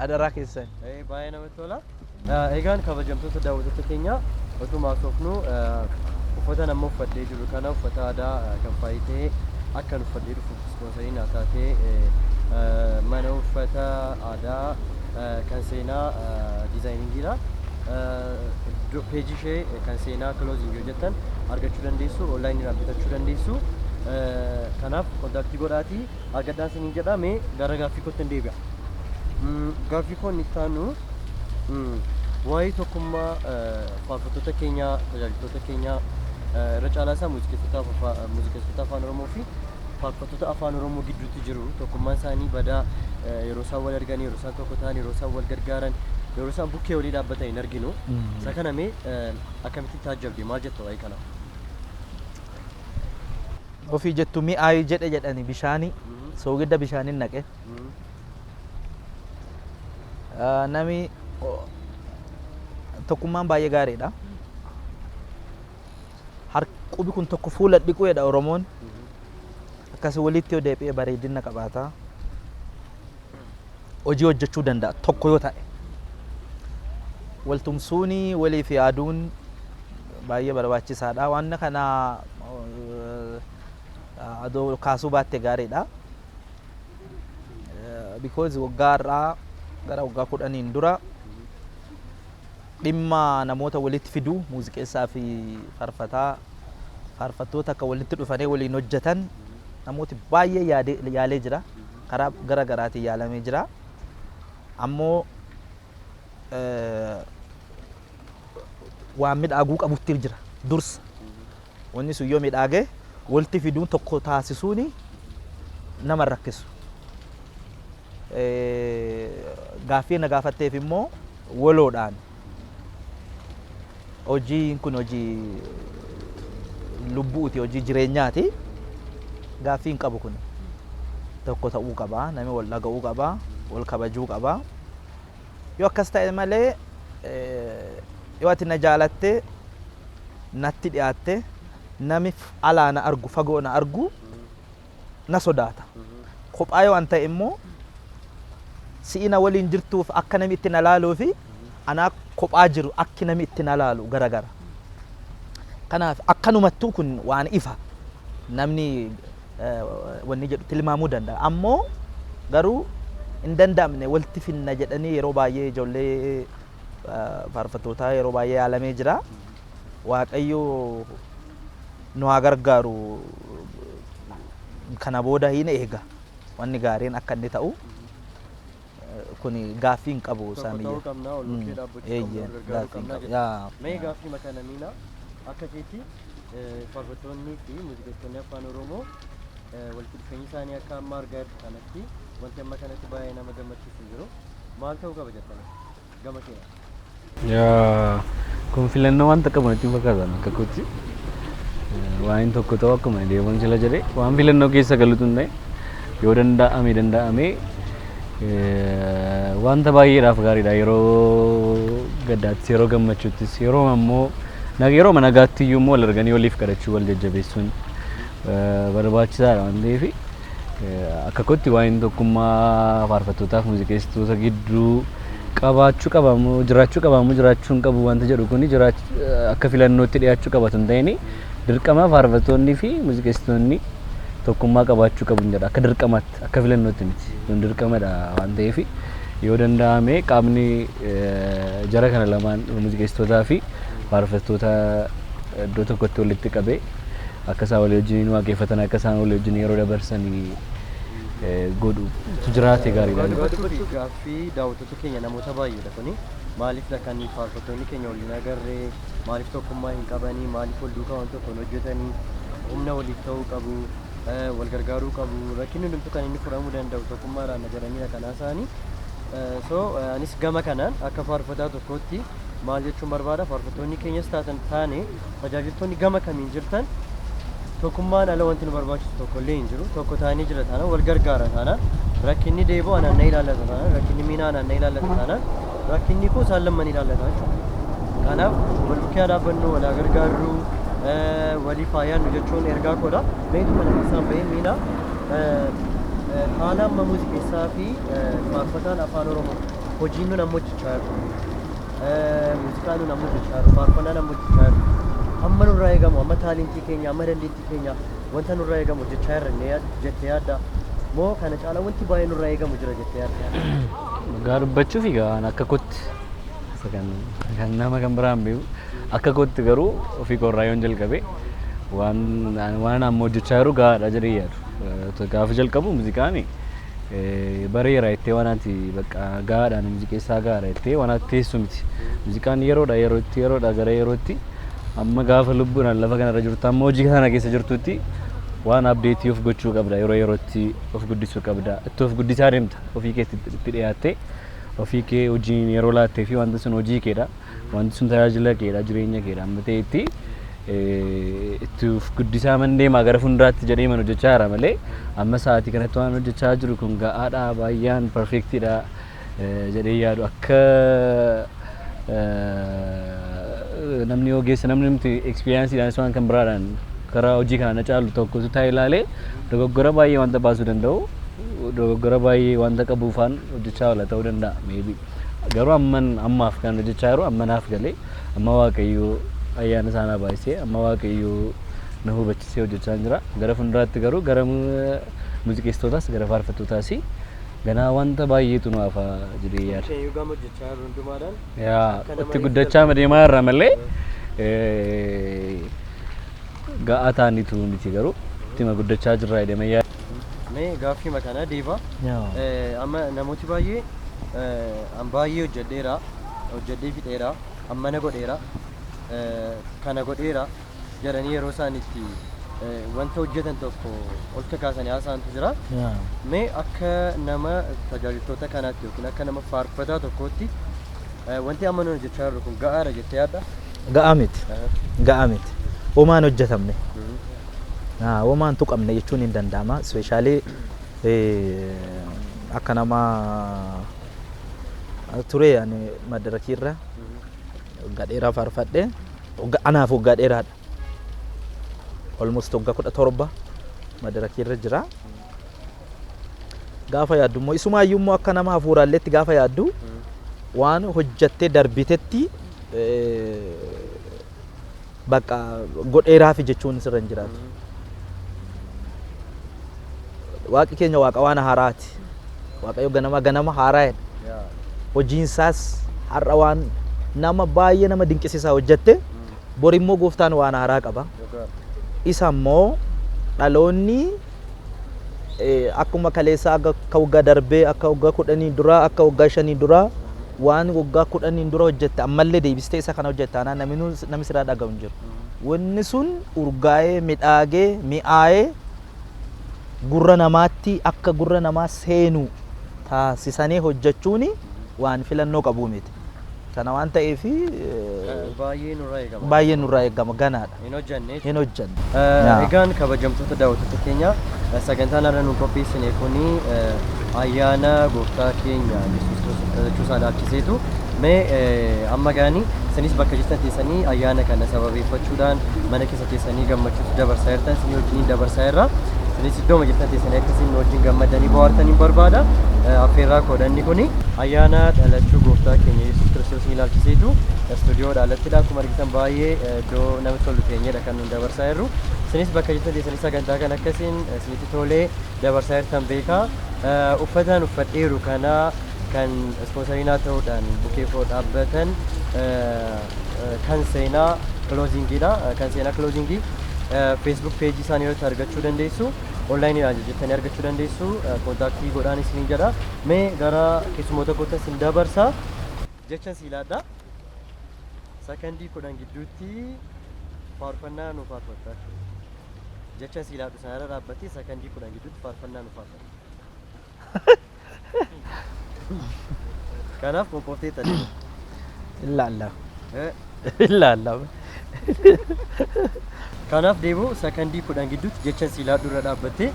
adaraa keessan. Baay'ee namatti tola. Egaan kabajamtoota daawwattoota keenya otuma haasofnu uffata nama uffadhee jiru kana uffata aadaa kan faayitee akkan uffadhee dhufu ispoonsariin haa taatee mana uffata aadaa kan seenaa diizaayiningiidha. Peejii ishee kan seenaa kiloozing yoo jettan argachuu dandeessu, onlaayiniidhaan bitachuu dandeessu. Kanaaf kontaaktii godhaatii argadhaan isiniin jedhame gara gaaffii kootti hin deebi'a. Gaaffii koo inni itti aanu waa'ee tokkummaa faarfattoota keenyaa, tajaajiltoota keenyaa irra caalaa isaa muuziqeessitoota afaan Oromoo fi faarfattoota afaan Oromoo gidduutti jiru. Tokkummaan isaanii badaa yeroo isaan wal argan, yeroo isaan tokko ta'an, yeroo isaan wal gargaaran, yeroo isaan bukkee walii dhaabbatan hin arginu. Isa kana mee akkamitti taajjabde maal jetta waa'ee kana? Ofii jettu mi'aayi jedhani bishaanii soogidda bishaaniin naqe. Nami tokkummaan baay'ee gaariidha. Qubi kun tokko fuula dhiquudha Oromoon. Akkasii walitti yoo deebi'ee bareedina qabaata. Hojii hojjechuu danda'a tokko yoo ta'e. Waltumsuuni waliif yaaduun baay'ee barbaachisaadha. Waan kana adoo kaasuu baatte gaariidha. Because waggaa irraa gara waggaa 10 dura dhimma namoota walitti fiduu muuziqeessaa fi faarfattoota akka walitti dhufanii waliin hojjetan namooti baay'ee yaalee jira. Karaa gara garaatiin yaalamee jira. Ammoo waan midhaaguu qabutti jira dursa. Wanni sun yoo midhaage walitti fiduun tokko taasisuuni nama rakkisu. Gaaffii na gaafatteef immoo waloodhaan hojiin kun hojii lubbuuti, hojii jireenyaati. Gaaffii hin qabu kun tokko ta'uu qaba, namni wal dhaga'uu qaba, wal kabajuu qaba. Yoo akkas ta'e malee yoo ati na jaalatte natti dhiyaatte nami alaa na argu fagoo na argu na sodaata. kophaa yoo an ta'e immoo si'ina waliin jirtuuf akka namni itti na laaluu fi anaa kophaa jiru akki namni itti na laalu garagara. Kanaaf akkanumattuu kun waan ifa namni wanni jedhu tilmaamuu danda'a. Ammoo garuu hin danda'amne walitti finna jedhanii yeroo baay'ee ijoollee faarfattootaa yeroo baay'ee yaalamee jira. Waaqayyo nu haa gargaaru kana booda hin eega wanni gaariin akka inni ta'u kun gaaffii hin qabu Saamiyya. Mee gaaffii makana miina akka keetti faarfattoonnii fi muuziqeessonni afaan Oromoo walitti dhufeenyi isaanii akka amma argaa kanatti wanti amma kanatti baay'ee nama gammachiisu jiru. Maal ta'uu qaba jettanii gama keenya? Kun filannoo wanta qabu natti fakkaatan akka kootti. Waan tokko ta'u akkuma deemuun sila jedhee waan filannoo keessa galutu hin ta'e yoo danda'ame wanta baay'eedhaaf gaariidha. Yeroo gaddaattis yeroo gammachuuttis yeroo ammoo yeroo nagaatti iyyuu immoo wal arganii waliif kadhachuu wal jajjabeessuun barbaachisaadha waan ta'eef akka kootti waan tokkummaa faarfattootaaf muuziqeessitoota gidduu qabaachuu qabamu jiraachuu hin qabu wanta jedhu kuni akka filannootti dhiyaachuu qabatu hin ta'in dirqama faarfattoonnii fi muuziqeessitoonni tokkummaa qabaachuu qabu jedha akka dirqamaatti akka filannootti miti kun dirqamadha waan ta'eef yoo danda'ame qaamni jara kana lamaan muuziqeessitootaa fi faarfattoota iddoo tokkotti walitti qabee akka isaan walii wajjin waaqeffatan akka isaan walii wajjin yeroo dabarsanii godhu jiraate gaariidha. Gaaffii daawwattoota keenya namoota baay'eedha kuni maaliif kan faarfattoonni keenya waliin agarree maaliif tokkummaa hin qabanii maaliif wal duukaa waan tokkoon hojjetanii humna waliif ta'uu qabu wal gargaaruu qabu rakkinni hundumtuu kan inni furamuu danda'u tokkummaadhaan agaraniidha kanaa isaanii. Anis gama kanaan akka faarfataa tokkootti maal jechuun barbaada faarfattoonni keenyas taane tajaajiltoonni gama kamiin jirtan tokkummaan ala wanti nu barbaachisu tokko illee hin jiru tokko taanii jira taanaan wal gargaara taanaan rakkinni deeboo anaan na ilaallata taanaan rakkinni miinaa anaan na ilaallata taanaan rakkinni koo isaan lamman ilaallata jechuudha. Kanaaf wal bukkee dhaabbannu walaa gargaarru walii faayaannu jechuun ergaa koodha. Meetu kana keessaan bahee miinaa haala amma muuziqeessaa fi faarfataan afaan Oromoo hojiin nun amma hojjechaa jirru muuziqaan nun amma hojjechaa jirru faarfannaan amma hojjechaa jirru amma nurraa eegamu amma taalentii keenya amma dandeettii keenya wanta nurraa eegamu hojjechaa jirra jettee yaadda moo kana caalaa wanti baay'ee nurraa eegamu jira jettee yaadda? Dhugaa dubbachuuf egaa akka kootti kan nama kan biraan beeku akka kootti garuu ofii koorraa yoon jalqabe waan amma hojjechaa jiru gaadha jedhee yaadu. Gaafa jalqabu muuziqaan bareera jettee waan ati bakka gaadhaan muuziqeessaa gaadha jettee waan ati teessu miti. Muuziqaan yeroodha gara yerootti amma gaafa lubbuudhaan lafa kanarra jirtu amma hojii kana keessa jirtutti waan abdeetii of gochuu qabda yeroo yerootti of guddisuu qabda itti of guddisaa deemta ofii keetti itti dhiyaattee ofii kee hojiin yeroo laattee fi wanti sun hojii keedha wanti sun tajaajila keedha jireenya keedha amma ta'etti itti of guddisaa man deemaa gara fuulduraatti jedhee man hojjechaa jira malee amma sa'aatii kanatti waan hojjechaa jiru kun ga'aadha baay'een perfektidha jedhee yaadu akka namni ogeessa namni nuti experienceedhaan waan kan biraadhaan karaa hojii kana caalu tokkotu ta'e ilaalee dogoggora baay'ee wanta baasuu danda'u dogoggora baay'ee wanta qabuufaan hojjechaa oola ta'uu danda'a maybe garuu ammaaf kan hojjechaa jiru ammanaaf galee amma waaqayyo ayyaana isaanaa baay'isee amma waaqayyo na hubachiisee hojjechaa jira gara fuulduraatti garuu gara muuziqeessitootaas gara faarfattootaas ganaa wanta baay'eetu nu hafa jedhee yaada. Isheen gama hojjechaa jiru hundumaadhaan. Itti guddachaa deemaa irra malee ga'aa ta'aniitu miti garuu ittima guddachaa jirra jedhamee yaada. Mee gaaffii makanaa deebaa. Amma namooti baay'ee an baay'ee hojjedhee fixeera amma na godheera kana godheera jedhanii yeroo isaan itti wanta hojjetan tokko olka kaasanii haasa'antu jira. Mee akka nama tajaajiltoota kanaatti yookiin akka nama faarfataa tokkootti wanti amma nuyi hojjechaa jirru kun ga'aadha jettee yaadda? Ga'aa miti. Ga'aa miti. Homaan hojjetamne. Homaan tuqamne jechuun hin danda'ama. Ispeeshaalii akka nama ture ani madarakiirra waggaa dheeraa faarfadhe anaaf waggaa dheeraadha. Almost waggaa 17 madarakiirra jira. gaafa yaaddu immoo isumaayyuu immoo akka nama hafuuraalleetti gaafa yaaddu waan hojjattee darbitetti bakka godheeraafi jechuun sirra hin jiraatu. Waaqi keenya waaqa waan haaraati. Waaqayyo ganama haaraa hojiinsaas har'a waan nama baay'ee nama dinqisiisaa hojjatte bor immoo gooftaan waan haaraa qaba. Isa immoo dhaloonni akkuma kaleessaa akka waggaa darbee akka waggaa 10 dura akka waggaa 5 dura waan waggaa 10 dura hojjette ammallee deebistee isa kana hojjettaa namni siraa dhagahu hin jiru. Wanni sun urgaa'ee midhaagee mi'aayee gurra namaatti akka gurra namaa seenu taasisanii hojjechuun waan filannoo qabu miti. Kana waan ta'eef baay'ee nurraa eegama ganaadha. Hin hojjanne. Egaan kabajamtoota daawwattoota keenya sagantaan irra nu qopheessine kuni ayyaana gooftaa keenya Yesuus Kiristoos jechuu isaa ilaalchiseetu mee amma gaanii isinis bakka jirtan teessanii ayyaana kana sababeeffachuudhaan mana keessa teessanii gammachuutti dabarsaa jirtan isinii wajjin dabarsaa irra isinis iddoo jirtan teessanii akkasiin wajjin gammadanii bohaartanii barbaada. Affeerraa koodhanni kuni ayyaana dhalachuu gooftaa keenya Yesuus Kiristoos ilaalchiseetu istuudiyoodhaa alattidha. Akkuma argitan baay'ee iddoo namatti tolu teenyedha kan nuti dabarsaa jirru. Isinis bakka jirtan teessanii sagantaa kan akkasiin isinitti tolee dabarsaa jirtan beekaa. Uffataan uffadheeru kana kan ispoonsariinaa ta'uudhaan bukeefoo dhaabbatan kan seenaa kiloozingiidha. Kan seenaa kiloozingii Facebook page isaanii irratti argachuu dandeessu. Onlaayiniidhaan jettanii argachuu dandeessu. Kontaaktii godhaan isiniin jedha. Mee gara keessummoota kootas hin dabarsa. Jechan siilaadha. Sakandii 10 gidduutti faarfannaa nu faarfattaa. Jechan siilaadhu sanarra dhaabbatee sakandii 10 gidduutti faarfannaa nu faarfatta. Kanaaf qophooftee tadhi. Ilaalla. Kanaaf deeboo sakandii 10 gidduutti jechan siilaadhu irra dhaabbattee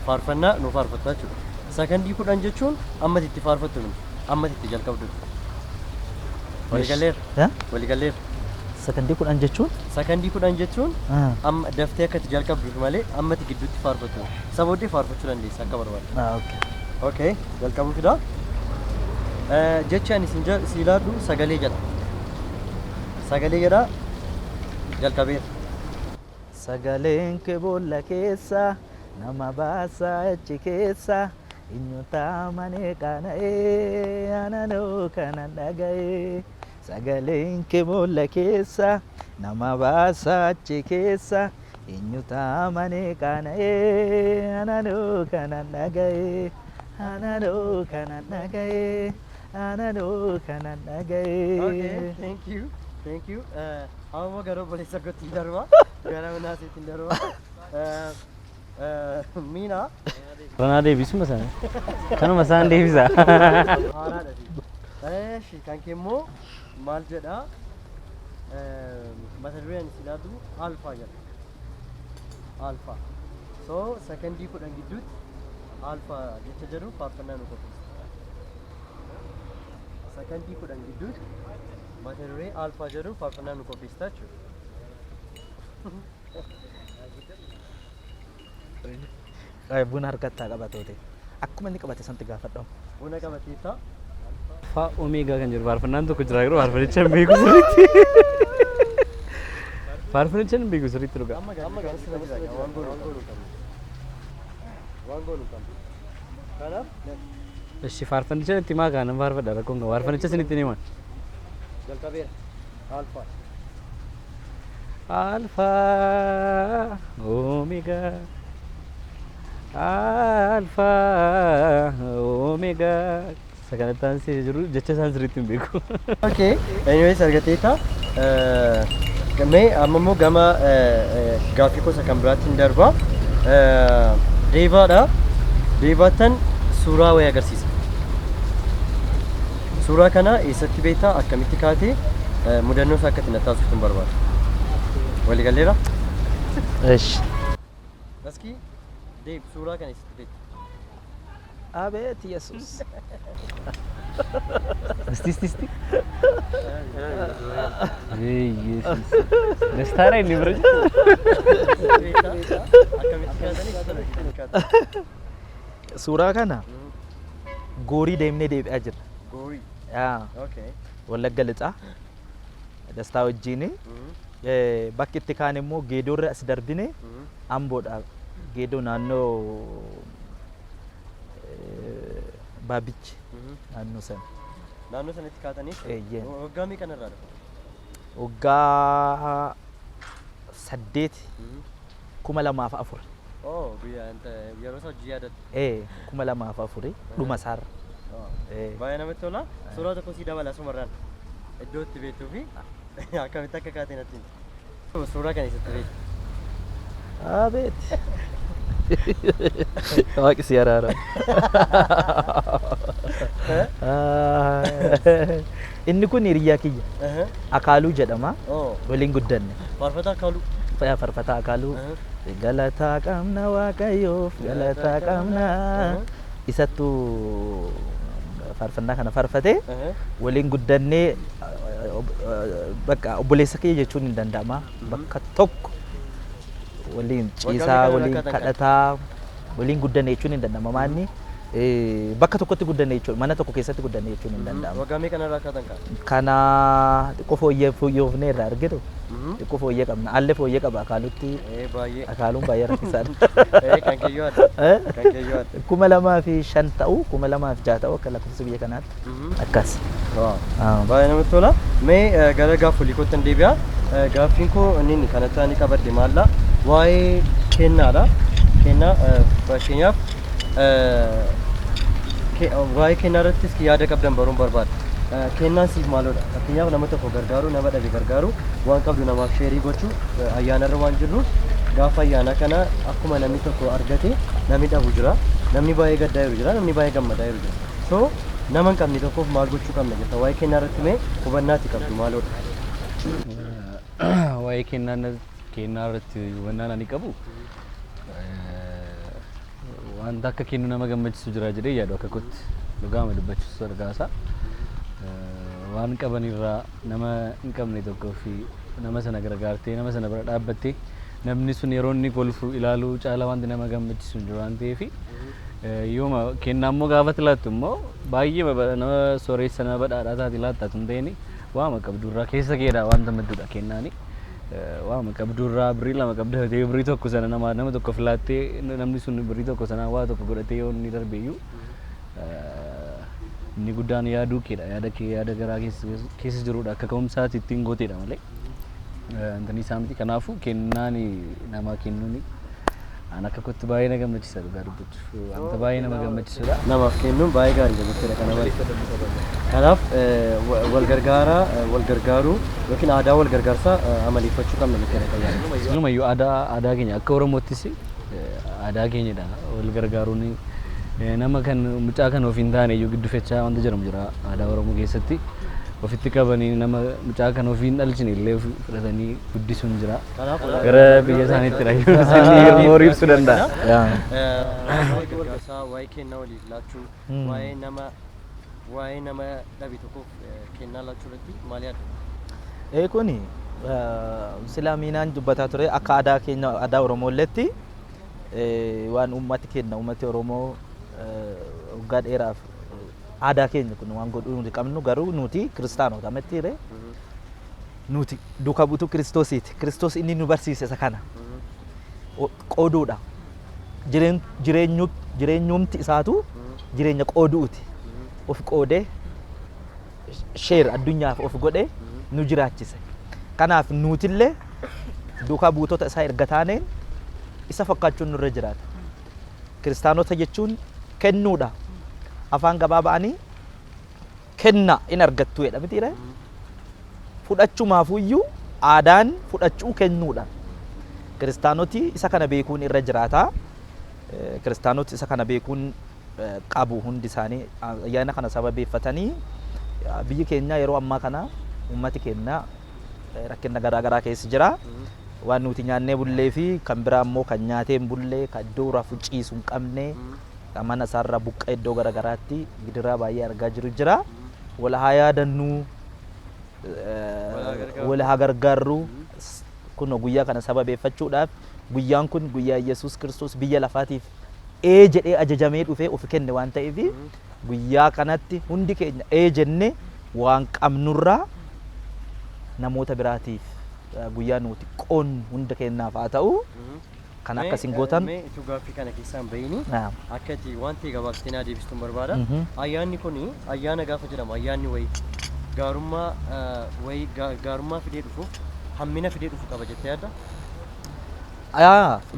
faarfannaa nu faarfattaa jechuudha. Sakandii 10 jechuun amma itti faarfattu miti. Amma itti jalqabdu. Waliigalleer. Sakandii 10 jechuun? Sakandii 10 jechuun amma daftee akka itti jalqabduuf malee amma itti gidduutti faarfattu. Sabooddee faarfachuu dandeessa akka barbaadde. Okay, jalqabuu fidaa. Jechaan isin siilaadhu sagalee jedha. Sagalee jedha jalqabeera. Sagaleen kee boolla keessa nama baasaa achi keessa eenyuta manee qaana'ee ananoo kana dhaga'ee. Sagaleen kee boolla keessa nama baasaa achi keessa eenyuta manee qaana'ee ananoo kana dhaga'ee. Ananoo kana dhaga'ee. Ananoo kana dhaga'ee. Okay, thank you. Amma gara obboleessa kootti darba. Gara Minaaseetti darba. Miina. Ranaa deebisuma sana. Kanuma isaan deebisa. Haaraadha. Kan kee immoo maal jedha? Mata dureen silaatu alfaa jedha. Alfaa. So sakandii 10 gidduutti alfaa jecha jedhu faarfannaa nu qopheessa. Sakandii 10 gidduutti mata duree alfaa jedhu faarfannaa nu qopheessa jechuudha. Buna harkattaa qabatoote. Akkuma inni qabate santi gaafadhamu. Buna qabateetta. Alfaa Omeegaa kan jiru faarfannaan tokko jira garuu faarfannicha hin beeku sirriitti. Faarfannicha hin beeku sirriitti dhugaa. Amma gaafas na jira waan goonu kan. Kanaaf Eshi faarfannicha itti maa kanan faarfadha rakkoon qaba. Faarfannicha isinitti himan. jalqabeera. Alfaa. Alpha Omega Alpha Omega sagantaan si jiru jecha isaan sirriitti hin beeku. Okay, anyways argateeta mee amma immoo gama gaaffii gosa kan biraatti hin darba. Deevaadha. Deevaatan suuraa wayii agarsiisa. Suuraa kana eessatti beektaa akkamitti kaatee mudannoo isaa akka itti nattaasuuf hin barbaadu. Walii galleera? Esh. Baskii Deeb suuraa kana eessatti beektaa? Abeet Yesus. Isti. Yesus. Nestaara inni bira jiru. Akkamitti kaatanii Suuraa kana goorii deemnee deebi'aa jirra. Goorii. Okay. Wallagga lixaa dastaa wajjin bakki itti kaan immoo geedoorra as darbine Amboodha. Geedoo naannoo Baabichi naannoo sana. Naannoo sanatti kaatanii waggaa meeqa irraa dhufa? Waggaa 8,2004. Oh, yeroo isaa hojii yaadatu. 2004 dhuma isaarra. Baay'ee namatti tola. Suuraa tokko sii dabala sumarraan iddoo itti beektuu fi akkamitti akka kaatee natti himi. Suuraa kana eessatti beektu? Abeet. Waaqni si araara. Inni kun hiriyaa kiyya. Akaaluu jedhama. Waliin guddanne. Faarfataa Akaaluu. Faarfataa Akaaluu. Galataa qabna Waaqayyoof galataa qabna. Isattu faarfannaa kana faarfatee waliin guddannee bakka obboleessa kiyya jechuun hin danda'ama. Bakka tokko waliin ciisaa, waliin kadhataa, waliin guddanne jechuun hin danda'ama. Maanni bakka tokkotti guddanne jechuun mana tokko keessatti guddanne jechuun hin danda'ama. Waggaa meeqa irraa kaatan kana? Kana xiqqoo fooyyofnee irraa argitu xiqqoo fooyyee qabna. Allee fooyyee qaba Akaaluutti. Baay'ee. Akaaluun baay'ee rakkisaadha. Kan keeyyoo adda. Kan keeyyoo adda. 2005 ta'u 2006 ta'u akka lakkoofsa biyya kanaatti akkas. Baay'ee namatti tola. Mee gara gaaffolii kootti hin deebi'a. Gaaffiin koo inni kanatti ani qabadde maalla? Waa'ee kennaadha. Kennaa fakkeenyaaf waa'ee kennaa irrattis yaada qabdan baruun barbaada. Kennaan siif maalodha? Fakkeenyaaf nama tokko gargaaru, nama dhabe gargaaru, waan qabdu namaaf sheerii gochuu ayyaanarra waan jirruuf gaafa ayyaana kana akkuma namni tokko argate namni dhabu jira, namni baay'ee gaddaa jiru jira, namni baay'ee gammadaa jiru jira. So nama hin qabne tokkoof maal gochuu qabna jetta? Waa'ee kennaa irratti mee hubannaati qabdu maalodha? Waa'ee kennaa irratti hubannaan ani qabu wanta akka kennu nama gammachiisu jira jedhee yaadu akka kootti dhugaama dubbachiisu argaasa. Waan qaban irraa nama hin qabne tokkoo fi nama sana gargaartee nama sana bira dhaabbattee namni sun yeroo inni kolfu ilaaluu caalaa wanti nama gammachiisu hin jiru waan ta'eef yooma kennaa immoo gaafatti laattu immoo baay'ee nama sooreessa nama badhaadhaa taate laattaatu hin ta'in waama qabdurraa keessa keedhaa wanta madduudha kennaani. Waama qabdurraa birrii lama qabda ta'ee birrii tokko sana nama tokko filaattee namni sun birrii tokko sana waa tokko godhatee yoo inni darbeeyyuu inni guddaan yaaduu keedha. Yaada garaa keessa jirudha akka ka'umsaatti ittiin gooteedha malee antanii isaa miti. Kanaafuu kennaan nama kennuun an akka kootti baay'ee na gammachiisa dhugaa dubbachuuf wanta baay'ee nama gammachiisudha. Namaaf kennuun baay'ee gaariidha jechuudha kana malee. Kanaaf wal gargaaruu yookiin aadaa wal gargaarsaa amaleeffachuu qabna jechuudha kan yaadu. Silumayyuu aadaa keenya akka Oromoottis aadaa keenyadha wal gargaaruun. Nama kan mucaa kan ofiin taane iyyuu giddufechaa wanta jedhamu jira aadaa Oromoo keessatti. Ofitti qabanii nama mucaa kan ofiin dhalchine illee fudhatanii guddisuun jira. Gara biyya isaaniitti dhayyuu moorii ibsuu danda'a. Waa'ee kennaa waliif laachuu, waa'ee nama dhabe tokkoof kennaa laachuu irratti maal yaaddu? Kuni Islaaminaan dubbataa ture akka aadaa keenya aadaa Oromoolletti waan uummati kenna uummati Oromoo waggaa dheeraaf aadaa keenya kun waan godhuu nuti qabnu garuu nuti kiristaanota amantiire nuti duuka buutuu Kiristoosiiti. Kiristoos inni nu barsiise isa kana qooduudha. Jireenyumti isaatu jireenya qooduuti. Of qoodee sheer addunyaaf of godhee nu jiraachise. Kanaaf nutillee duuka buutota isaa erga taaneen isa fakkaachuun nurra jiraata. Kiristaanota jechuun kennuudha. Afaan gabaaba'anii kenna in argattu jedha mitiire. Fudhachuumaafuyyuu aadaan fudhachuu kennuudha. Kiristaanoti isa kana beekuun irra jiraata. Kiristaanoti isa kana beekuun qabu hundi isaanii ayyaana kana sababeeffatanii biyyi keenya yeroo ammaa kana uummati keenya rakkina garaa garaa keessa jira. Waan nuti nyaannee bullee fi kan biraa immoo kan nyaatee hin bullee kan iddoo rafuu ciisu hin qabne mana isaarraa buqqee iddoo garaa garaatti gidiraa baay'ee argaa jira. Wal haa yaadannuu wal haa gargaarru kun guyyaa kana sababeeffachuudhaaf guyyaan kun guyyaa Yesuus Kiristoos biyya lafaatiif jedhee ajajamee dhufee of kenne waan ta'eef guyyaa kanatti hundi keenya jenne waan qabnurraa namoota biraatiif guyyaa nuti qoon hunda kennaaf haa ta'u kan akkasiin gootan mee itti gaaffii kana keessaan bahini akkati wanti gabaabsitee naa deebistuun barbaada ayyaanni kun ayyaana gaafa jedhamu ayyaanni gaarummaa fidee dhufu hammina fidee dhufu qaba jettee yaadda?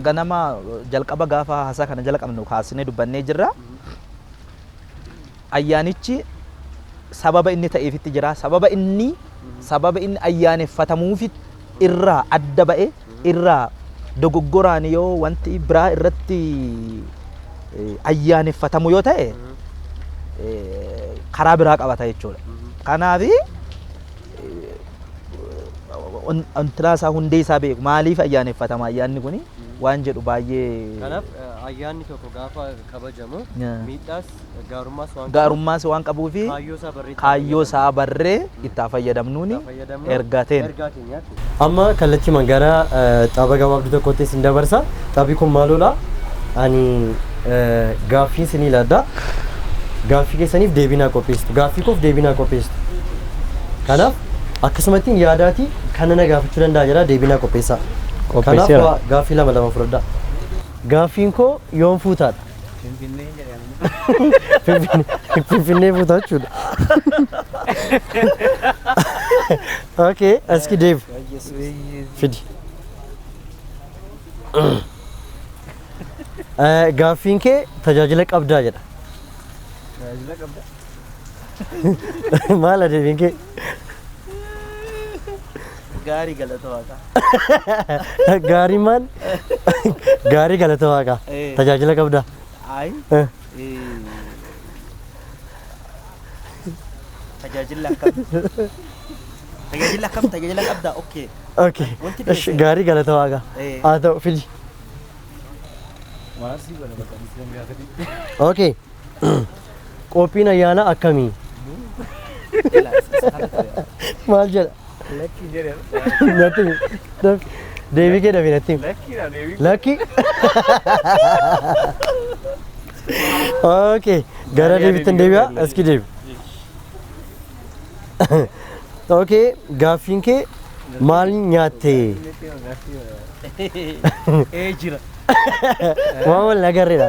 Ganama jalqaba gaafa haasaa kana jala qabnu kaasnee dubbannee jirra. Ayyaanichi sababa inni ta'eefitti jira. Sababa inni ayyaaneffatamuuf irraa adda ba'e irraa dogoggoraan yoo wanti biraa irratti ayyaaneffatamu yoo ta'e karaa biraa qabata jechuudha. Kanaaf ontiraasa hundee isaa beeku maaliif ayyaaneffatama ayyaanni kun waan jedhu baay'ee. Kanaaf ayyaanni tokko gaafa kabajamu miidhaas gaarummaas waan qabuufi kaayyoo isaa barree itti fayyadamnuuni ergateen. Amma kallattii mangara tapha gabaabduu tokkotti isin dabarsa. Taphni kun maalidha? Ani gaaffii isin ilaalla. Gaaffii keessaniif deebii naa qopheessitu. Gaaffii koof deebii naa qopheessitu. Kanaaf akkasumattiin yaadaati kana na gaafachuu danda'a jira deebii naa qopheessaa. Kanaaf gaaffii lama fudhadha. Gaaffiin koo yoom fuutaadha? Finfinnee fuutaa jechuudha. Okay, aski deebi. Fidi. Gaaffiin kee tajaajila qabdaa jedha. Tajaajila qabdaa? Maala deebiin kee? Gaarii galata waaqa. Gaarii maal? Gaarii galata waaqa. Tajaajila qabdaa? Ayi. Tajaajila qabdaa. Okay. Okay. Gaarii galata waaqa. Haa ta'u fidi. Okay. Qophiin ayyaana akkamii? Maal jedha? Lucky jedhe. Nothing. Deebii kee dhabi natti. Lucky. Okay. Gara deebiitti deebi'a. Aski deebi. Okay. Gaaffiin kee maal nyaatte? Jira. Maal nagarreedha?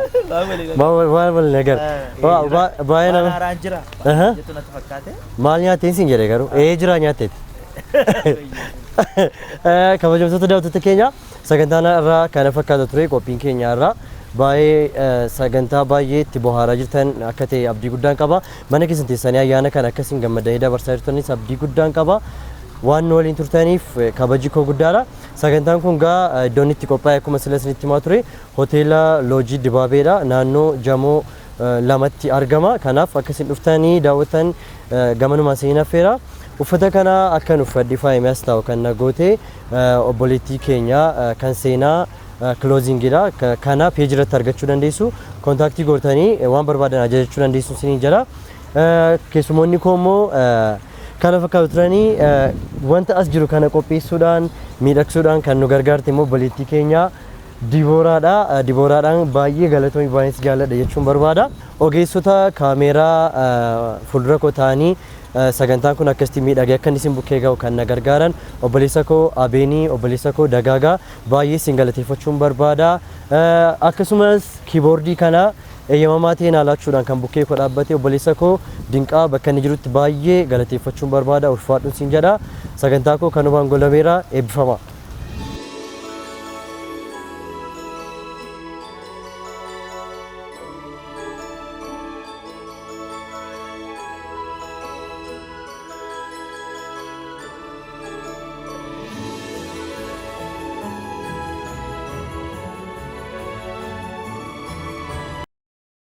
Maal nagar? Baay'ee nama. Haaraan jira. Jettu natti fakkaate. Maal nyaattee sin jedhe garuu jira nyaatteeti. Kabajamtoota daawwattoota keenya sagantaan irraa kana fakkaata ture qophiin keenya irraa baay'ee sagantaa baay'ee itti bohaaraa jirtan akka ta'e abdii guddaan qaba. Mana keessan teessanii ayyaana kana akkasiin gammadanii dabarsaa jirtanis abdii guddaan qaba. Waan nu waliin turtaniif kabaji koo guddaadha. Sagantaan kun gaa iddoon itti qophaa'e akkuma sila isinitti himaa ture hoteela loojii Dibaabeedha. Naannoo Jamoo lamatti argama. Kanaaf akkasiin dhuftanii daawwatan gamanumaan isin affeera. Uffata kana akkan uffadhi faayamees ta'u kan nagoote obboleettii keenya kan seenaa closingidha. Kana peejii irratti argachuu dandeessu. Kontaaktii gootanii waan barbaadan ajajachuu dandeessu isin jala. Keessumoonni koo immoo kana fakkaatu turanii wanta as jiru kana qopheessuudhaan miidhagsuudhaan kan nu gargaarte immoo obboleettii keenya Dibooraadha. Dibooraadhaan baay'ee galatoomii baay'ees jaalladha jechuun barbaada. Ogeessota kaameeraa fuuldura koo ta'anii sagantaan kun akkasitti miidhagee akka isin bukkee ga'u kan na gargaaran obboleessa koo Abeenii, obboleessa koo Dagaagaa baay'ee isin galateeffachuun barbaada. Akkasumas kiiboordii kana eeyyamamaa ta'een alaachuudhaan kan bukkee koo dhaabbate obboleessa koo Dinqaa bakka inni jirutti baay'ee galateeffachuun barbaada. Ulfaadhuun siin jedha. Sagantaa koo kanumaan goolabeera eebbifamaa.